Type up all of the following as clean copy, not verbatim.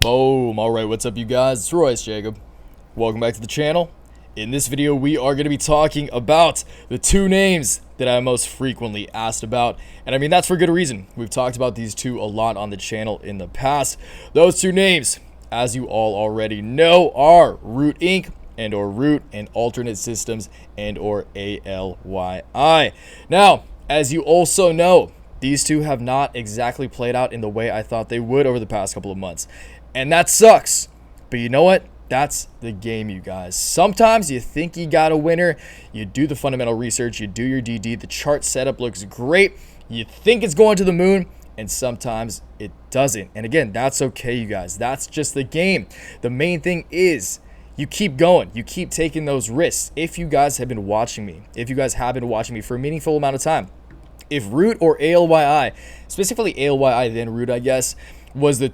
Boom. Alright, what's up you guys? It's Royce Jacob. Welcome back to the channel. In this video, we are going to be talking about the two names that I'm most frequently asked about. And I mean, that's for good reason. We've talked about these two a lot on the channel in the past. Those two names, as you all already know, are Root Inc. and or Root and Alternet Systems and or ALYI. Now, as you also know, these two have not exactly played out in the way I thought they would over the past couple of months. And that sucks. But you know what? That's the game, you guys. Sometimes you think you got a winner. You do the fundamental research. You do your DD. The chart setup looks great. You think it's going to the moon. And sometimes it doesn't. And again, that's okay, you guys. That's just the game. The main thing is you keep going. You keep taking those risks. If you guys have been watching me, for a meaningful amount of time, if Root or ALYI, specifically ALYI then Root, I guess, was the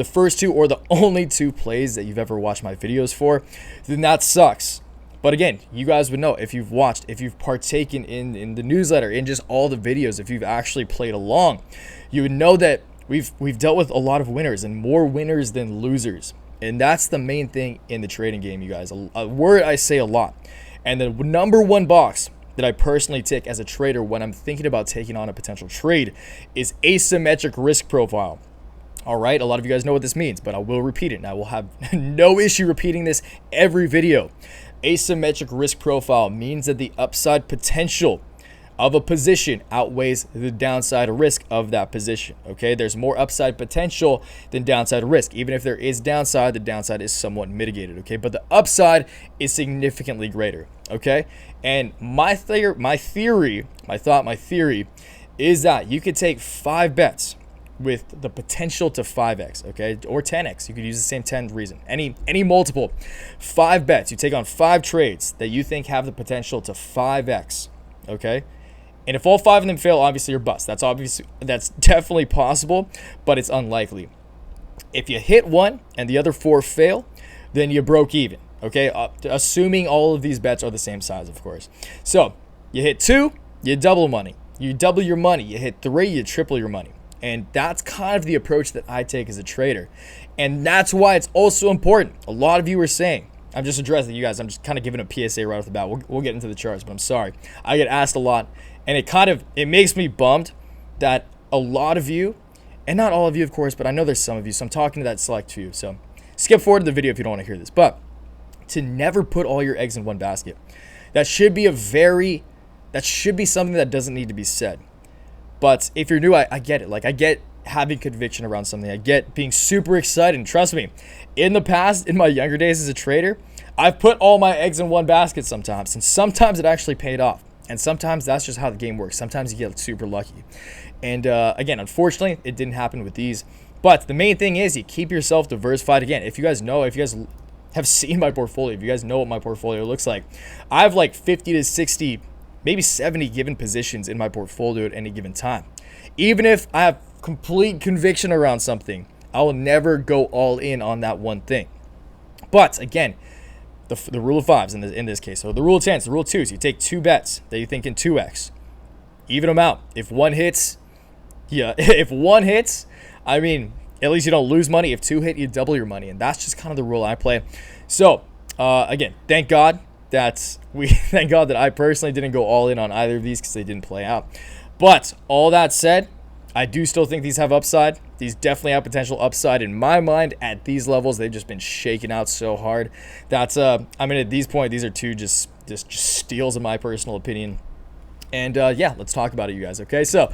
first two or the only two plays that you've ever watched my videos for, then that sucks. But again, you guys would know if you've watched, if you've partaken in the newsletter, in just all the videos, if you've actually played along, you would know that we've dealt with a lot of winners and more winners than losers. And that's the main thing in the trading game, you guys. A word I say a lot. And the number one box that I personally tick as a trader when I'm thinking about taking on a potential trade is asymmetric risk profile. All right, a lot of you guys know what this means, but I will repeat it, and I will have no issue repeating this every video. Asymmetric risk profile means that the upside potential of a position outweighs the downside risk of that position. Okay, there's more upside potential than downside risk. Even if there is downside, the downside is somewhat mitigated. Okay, but the upside is significantly greater. Okay, and my theory is that you could take 5 bets with the potential to 5x, okay, or 10x. You could use the same 10 reason. Any multiple. 5 bets. You take on 5 trades that you think have the potential to 5x, okay? And if all 5 of them fail, obviously you're bust. That's definitely possible, but it's unlikely. If you hit one and the other 4 fail, then you broke even, okay? Assuming all of these bets are the same size, of course. So you hit 2, you double money. You double your money. You hit 3, you triple your money. And that's kind of the approach that I take as a trader. And that's why it's also important. A lot of you are saying, I'm just addressing you guys. I'm just kind of giving a PSA right off the bat. We'll get into the charts, but I'm sorry. I get asked a lot. And it makes me bummed that a lot of you, and not all of you, of course, but I know there's some of you. So I'm talking to that select few. So skip forward to the video if you don't want to hear this. But to never put all your eggs in one basket, that should be something that doesn't need to be said. But if you're new, I get it. Like, I get having conviction around something. I get being super excited. And trust me, in the past, in my younger days as a trader, I've put all my eggs in one basket sometimes. And sometimes it actually paid off. And sometimes that's just how the game works. Sometimes you get super lucky. And again, unfortunately, it didn't happen with these. But the main thing is you keep yourself diversified. Again, if you guys have seen my portfolio, if you guys know what my portfolio looks like, I have like 50 to 60 maybe 70 given positions in my portfolio at any given time. Even if I have complete conviction around something, I will never go all in on that one thing. But again, the rule of 5s in this case. So the rule of 10s, the rule of 2s, you take 2 bets that you think can 2x. Even them out. If one hits, I mean, at least you don't lose money. If 2 hit, you double your money. And that's just kind of the rule I play. So again, thank God that I personally didn't go all in on either of these because they didn't play out. But all that said, I do still think these have upside. These definitely have potential upside in my mind at these levels. They've just been shaken out so hard. That's I mean, at this point, these are two just steals in my personal opinion. And yeah, let's talk about it, you guys. Okay, so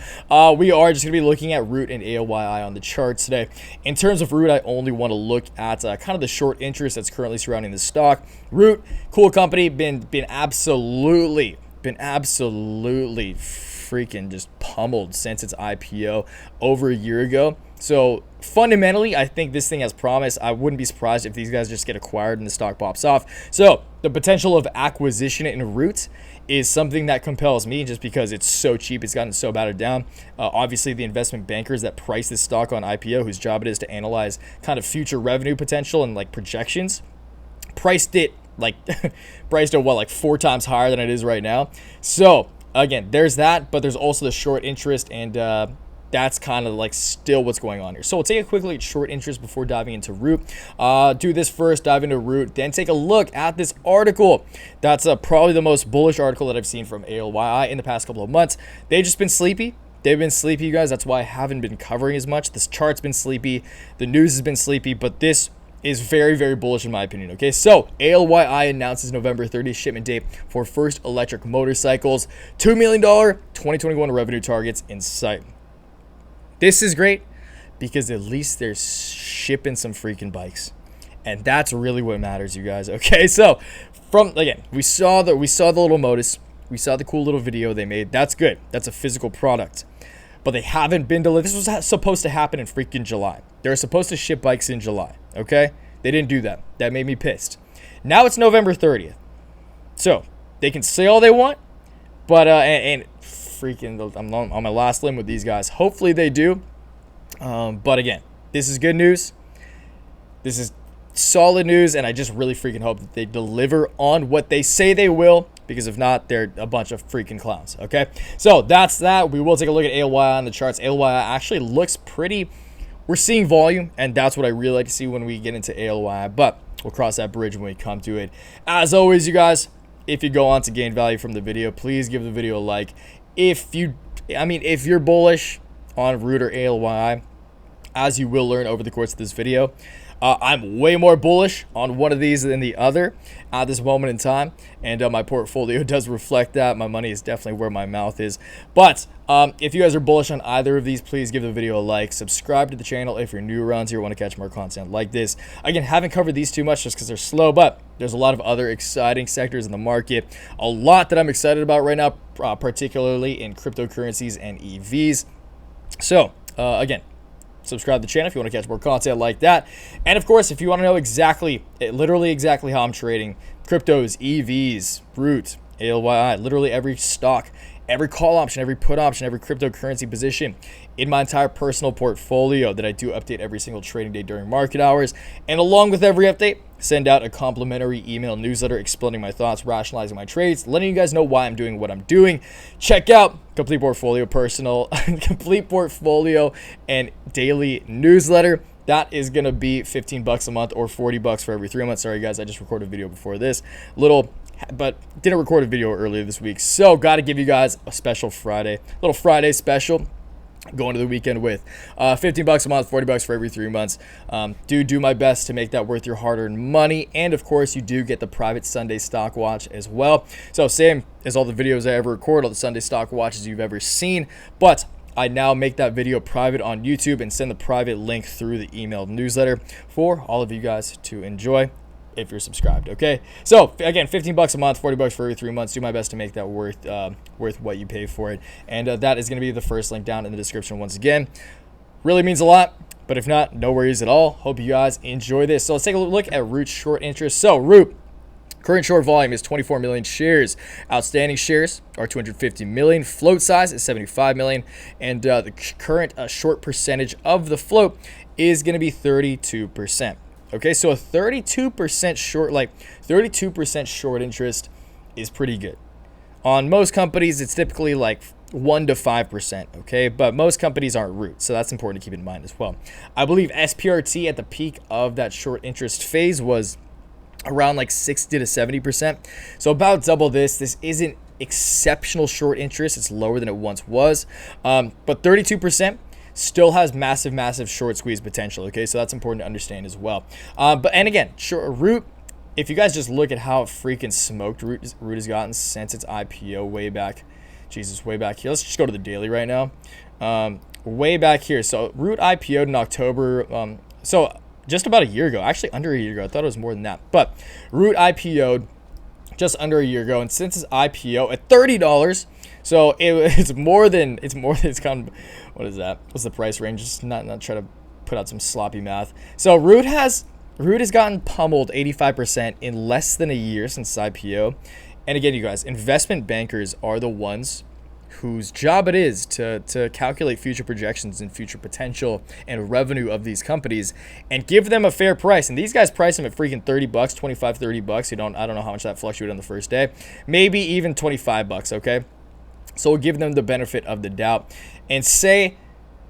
we are just going to be looking at Root and ALYI on the charts today. In terms of Root, I only want to look at kind of the short interest that's currently surrounding the stock. Root, cool company, been absolutely freaking just pummeled since its IPO over a year ago. So fundamentally, I think this thing has promise. I wouldn't be surprised if these guys just get acquired and the stock pops off. So the potential of acquisition in Root is something that compels me just because it's so cheap. It's gotten so battered down. Obviously, the investment bankers that price this stock on IPO, whose job it is to analyze kind of future revenue potential and like projections, priced it like 4 times higher than it is right now. So again, there's that, but there's also the short interest and That's kind of like still what's going on here. So we'll take a quick look at short interest before diving into Root. Do this first, dive into Root, then take a look at this article. That's probably the most bullish article that I've seen from ALYI in the past couple of months. They've just been sleepy. They've been sleepy, you guys. That's why I haven't been covering as much. This chart's been sleepy. The news has been sleepy, but this is very, very bullish in my opinion, okay? So, ALYI announces November 30th shipment date for first electric motorcycles. $2 million 2021 revenue targets in sight. This is great because at least they're shipping some freaking bikes. And that's really what matters, you guys. Okay, so again, we saw the little modus. We saw the cool little video they made. That's good. That's a physical product. But they haven't been delivered. This was supposed to happen in freaking July. They were supposed to ship bikes in July, okay? They didn't do that. That made me pissed. Now it's November 30th. So, they can say all they want, but and freaking, I'm on my last limb with these guys. Hopefully they do. But again, this is good news. This is solid news, and I just really freaking hope that they deliver on what they say they will, because if not, they're a bunch of freaking clowns, okay? So that's that. We will take a look at ALYI on the charts. ALYI actually looks pretty. We're seeing volume, and that's what I really like to see when we get into ALYI, but we'll cross that bridge when we come to it. As always, you guys, if you go on to gain value from the video, please give the video a like. If you're bullish on Root or ALYI, as you will learn over the course of this video, I'm way more bullish on one of these than the other at this moment in time, and my portfolio does reflect that. My money is definitely where my mouth is. But if you guys are bullish on either of these, please give the video a like. Subscribe to the channel if you're new around here, want to catch more content like this. Again, haven't covered these too much just because they're slow, but there's a lot of other exciting sectors in the market. A lot that I'm excited about right now, particularly in cryptocurrencies and EVs. So, again, subscribe to the channel if you want to catch more content like that. And of course, if you want to know literally exactly how I'm trading cryptos, EVs, Root, ALYI, literally every stock, every call option, every put option, every cryptocurrency position in my entire personal portfolio that I do update every single trading day during market hours. And along with every update, send out a complimentary email newsletter explaining my thoughts, rationalizing my trades, letting you guys know why I'm doing what I'm doing. Check out Complete Portfolio Complete Portfolio and daily newsletter. That is going to be $15 a month or $40 for every 3 months. Sorry guys, I just recorded a video before this. But didn't record a video earlier this week. So got to give you guys a special little Friday special. Going to the weekend with $15 a month, $40 for every 3 months. Do my best to make that worth your hard-earned money. And of course, you do get the private Sunday stock watch as well. So same as all the videos I ever record, all the Sunday stock watches you've ever seen. But I now make that video private on YouTube and send the private link through the email newsletter for all of you guys to enjoy if you're subscribed, okay? So again, $15 a month, $40 for every 3 months. Do my best to make that worth what you pay for it. And that is going to be the first link down in the description once again. Really means a lot, but if not, no worries at all. Hope you guys enjoy this. So let's take a look at Root's short interest. So Root, current short volume is 24 million shares. Outstanding shares are 250 million. Float size is 75 million. And the current short percentage of the float is going to be 32%. Okay, so a 32% short interest is pretty good. On most companies, it's typically like 1 to 5%, okay? But most companies aren't Root, so that's important to keep in mind as well. I believe SPRT at the peak of that short interest phase was around like 60 to 70%. So about double this. This isn't exceptional short interest. It's lower than it once was. But 32% still has massive short squeeze potential, okay? So that's important to understand as well. And again, Root, if you guys just look at how freaking smoked Root has gotten since its IPO way back here. Let's just go to the daily right now. Way back here. So Root IPO'd in October. So just about a year ago, actually under a year ago. I thought it was more than that. But Root IPO'd just under a year ago, and since its IPO at $30, so it's kind of, what is that? What's the price range? Just not try to put out some sloppy math. So Root has gotten pummeled 85% in less than a year since IPO. And again, you guys, investment bankers are the ones whose job it is to calculate future projections and future potential and revenue of these companies and give them a fair price. And these guys price them at freaking $30, $25, $30. I don't know how much that fluctuated on the first day. Maybe even $25, okay? So we'll give them the benefit of the doubt and say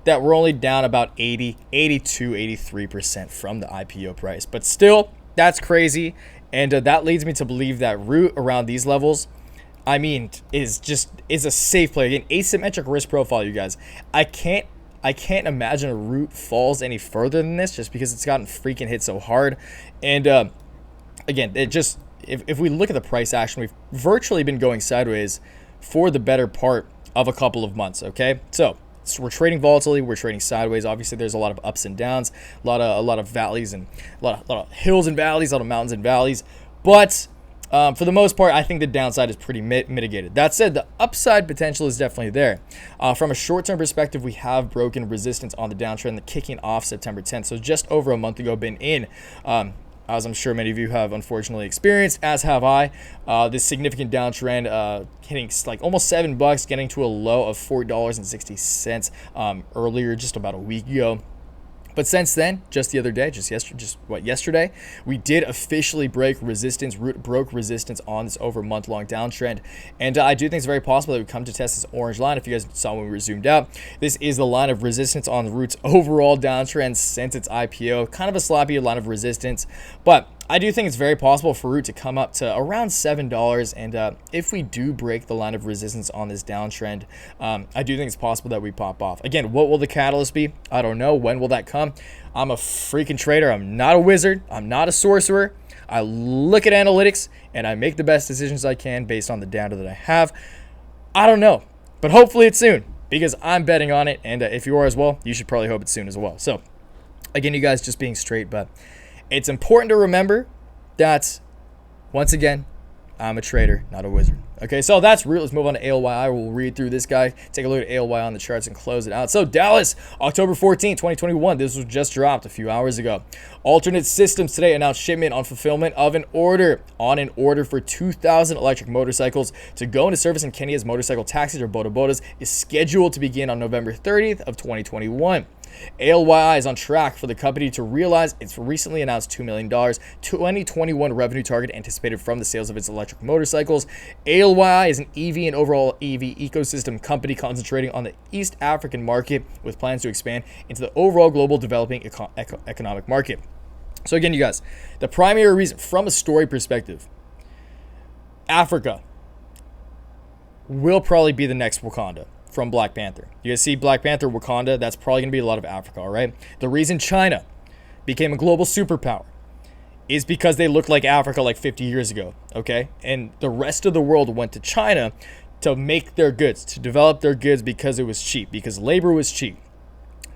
that we're only down about 83% from the IPO price. But still, that's crazy. And that leads me to believe that root around these levels, I mean, is a safe play. Again, asymmetric risk profile, you guys. I can't imagine a root falls any further than this just because it's gotten freaking hit so hard. And again, it just, if we look at the price action, we've virtually been going sideways for the better part of a couple of months, okay? So we're trading volatility, we're trading sideways. Obviously, there's a lot of ups and downs, a lot of valleys and a lot of hills and valleys, a lot of mountains and valleys. But for the most part, I think the downside is pretty mitigated. That said, the upside potential is definitely there. From a short-term perspective, we have broken resistance on the downtrend, kicking off September 10th. So just over a month ago, been in, as I'm sure many of you have unfortunately experienced, as have I, this significant downtrend, hitting like almost $7, getting to a low of $4.60 earlier, just about a week ago. But since then, just the other day, yesterday, we did officially break resistance. Root broke resistance on this over month-long downtrend. And I do think it's very possible that we come to test this orange line. If you guys saw when we were zoomed out, this is the line of resistance on Root's overall downtrend since its IPO. Kind of a sloppy line of resistance, but I do think it's very possible for Root to come up to around $7, and if we do break the line of resistance on this downtrend, I do think it's possible that we pop off. Again, what will the catalyst be? I don't know. When will that come? I'm a freaking trader. I'm not a wizard. I'm not a sorcerer. I look at analytics, and I make the best decisions I can based on the data that I have. I don't know, but hopefully it's soon, because I'm betting on it, and if you are as well, you should probably hope it's soon as well. So, again, you guys just being straight, but it's important to remember that, once again, I'm a trader, not a wizard. Okay, so that's Root. Let's move on to ALYI. We'll read through this guy, take a look at ALYI on the charts, and close it out. So Dallas, October 14, 2021. This was just dropped a few hours ago. Alternet Systems today announced shipment on fulfillment of an order for 2,000 electric motorcycles to go into service in Kenya's motorcycle taxis, or bodabodas, is scheduled to begin on November 30th of 2021. ALYI is on track for the company to realize its recently announced $2 million 2021 revenue target anticipated from the sales of its electric motorcycles. ALYI is an EV and overall EV ecosystem company concentrating on the East African market with plans to expand into the overall global developing economic market. So again, you guys, the primary reason from a story perspective, Africa will probably be the next Wakanda from Black Panther. You guys see Black Panther, Wakanda, that's probably going to be a lot of Africa, all right? The reason China became a global superpower is because they looked like Africa like 50 years ago, okay? And the rest of the world went to China to make their goods, to develop their goods because it was cheap, because labor was cheap.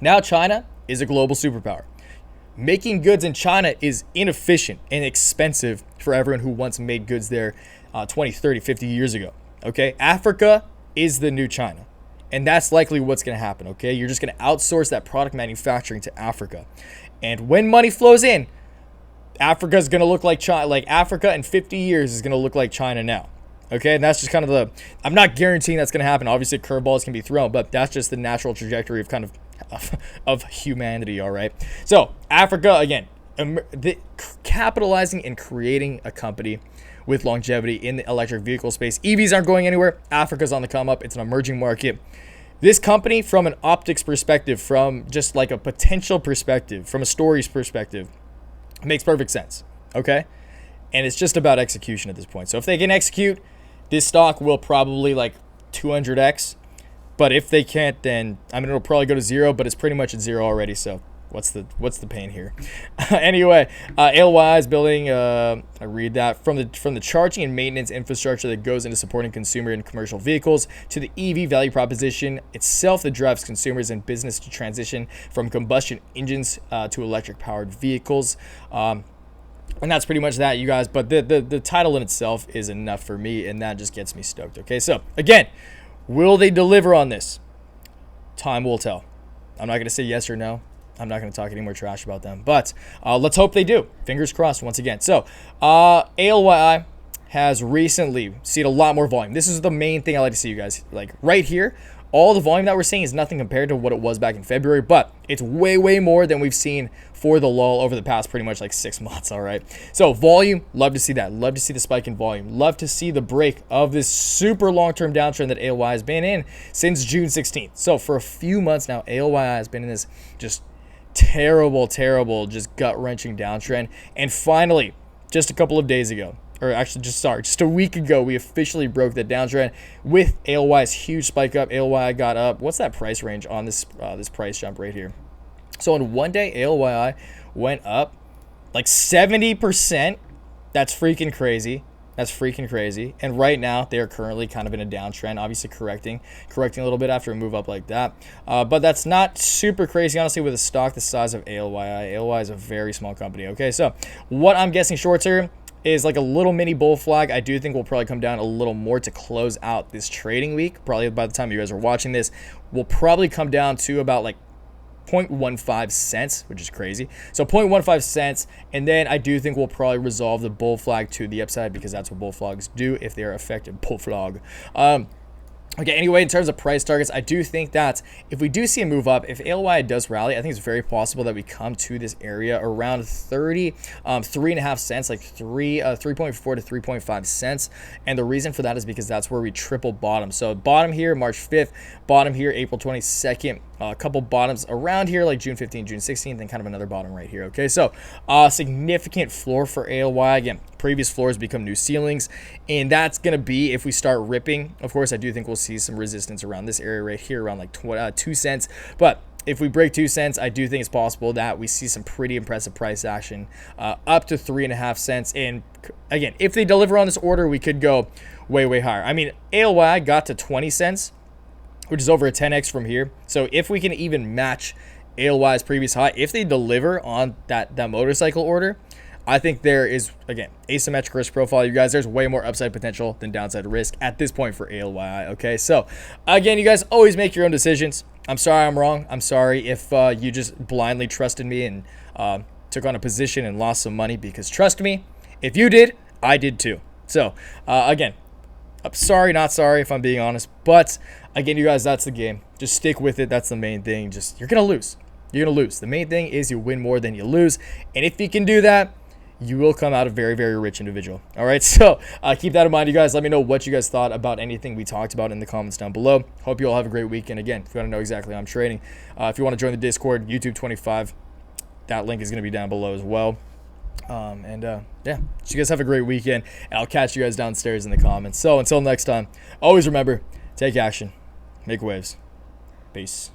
Now China is a global superpower. Making goods in China is inefficient and expensive for everyone who once made goods there 20, 30, 50 years ago, okay? Africa is the new China. And that's likely what's going to happen, okay? You're just going to outsource that product manufacturing to Africa. And when money flows in, Africa is going to look like China. Like Africa in 50 years is going to look like China now, okay? And that's just kind of the, I'm not guaranteeing that's going to happen. Obviously, curveballs can be thrown, but that's just the natural trajectory of kind of humanity, all right? So Africa, again, capitalizing and creating a company with longevity in the electric vehicle space. EVs aren't going anywhere. Africa's on the come up. It's an emerging market. This company, from an optics perspective, from just like a potential perspective, from a stories perspective, makes perfect sense, okay? And it's just about execution at this point. So if they can execute, this stock will probably like 200x. But if they can't, then, I mean, it'll probably go to zero, but it's pretty much at zero already, so what's the pain here? Anyway, ALYI is building, I read that, from the charging and maintenance infrastructure that goes into supporting consumer and commercial vehicles to the EV value proposition itself that drives consumers and business to transition from combustion engines to electric-powered vehicles. And that's pretty much that, you guys. But the title in itself is enough for me, and that just gets me stoked. Okay, so again, will they deliver on this? Time will tell. I'm not going to say yes or no. I'm not going to talk any more trash about them, but let's hope they do. Fingers crossed once again. So ALYI has recently seen a lot more volume. This is the main thing I like to see, you guys. Like right here, all the volume that we're seeing is nothing compared to what it was back in February, but it's way more than we've seen for the lull over the past pretty much like 6 months. All right, so volume, love to see that. Love to see the spike in volume. Love to see the break of this super long-term downtrend that ALYI has been in since June 16th. So for a few months now, ALYI has been in this just terrible, just gut-wrenching downtrend. And finally, just a couple of days ago, or actually just a week ago, we officially broke that downtrend with ALYI's huge spike up. ALYI got up. What's that price range on this this price jump right here? So in one day, ALYI went up like 70%. That's freaking crazy. That's freaking crazy. And right now, they are currently kind of in a downtrend, obviously correcting a little bit after a move up like that. But that's not super crazy, honestly, with a stock the size of ALYI. ALYI is a very small company. Okay, so what I'm guessing short term is like a little mini bull flag. I do think we'll probably come down a little more to close out this trading week. Probably by the time you guys are watching this, we'll probably come down to about like 0.15 cents, which is crazy. So 0.15 cents, and then I do think we'll probably resolve the bull flag to the upside, because that's what bull flags do if they are effective. Bull flag. Okay, anyway, in terms of price targets, I do think that if we do see a move up, if ALYI does rally, I think it's very possible that we come to this area around 3.5 cents, like 3.4 to 3.5 cents. And the reason for that is because that's where we triple bottom. So bottom here, March 5th, bottom here, April 22nd, a couple bottoms around here, like June 15th, June 16th, and kind of another bottom right here. Okay, so significant floor for ALYI. Again, previous floors become new ceilings, and that's going to be if we start ripping. Of course, I do think we'll see some resistance around this area right here, around like 2 cents. But if we break 2 cents, I do think it's possible that we see some pretty impressive price action up to 3.5 cents. And again, if they deliver on this order, we could go way higher. I mean, ALYI got to 20 cents, which is over a 10x from here. So if we can even match ALYI's previous high, if they deliver on that motorcycle order, I think there is, again, asymmetric risk profile, you guys. There's way more upside potential than downside risk at this point for ALYI, okay? So, again, you guys always make your own decisions. I'm sorry I'm wrong. I'm sorry if you just blindly trusted me and took on a position and lost some money, because trust me, if you did, I did too. So, again, I'm sorry, not sorry if I'm being honest. But, again, you guys, that's the game. Just stick with it. That's the main thing. Just, you're going to lose. You're going to lose. The main thing is you win more than you lose. And if you can do that, you will come out a very rich individual. All right, so keep that in mind, you guys. Let me know what you guys thought about anything we talked about in the comments down below. Hope you all have a great weekend. Again, if you want to know exactly how I'm trading, if you want to join the Discord, YouTube 25, that link is going to be down below as well. Yeah, so you guys have a great weekend, and I'll catch you guys downstairs in the comments. So until next time, always remember, take action, make waves. Peace.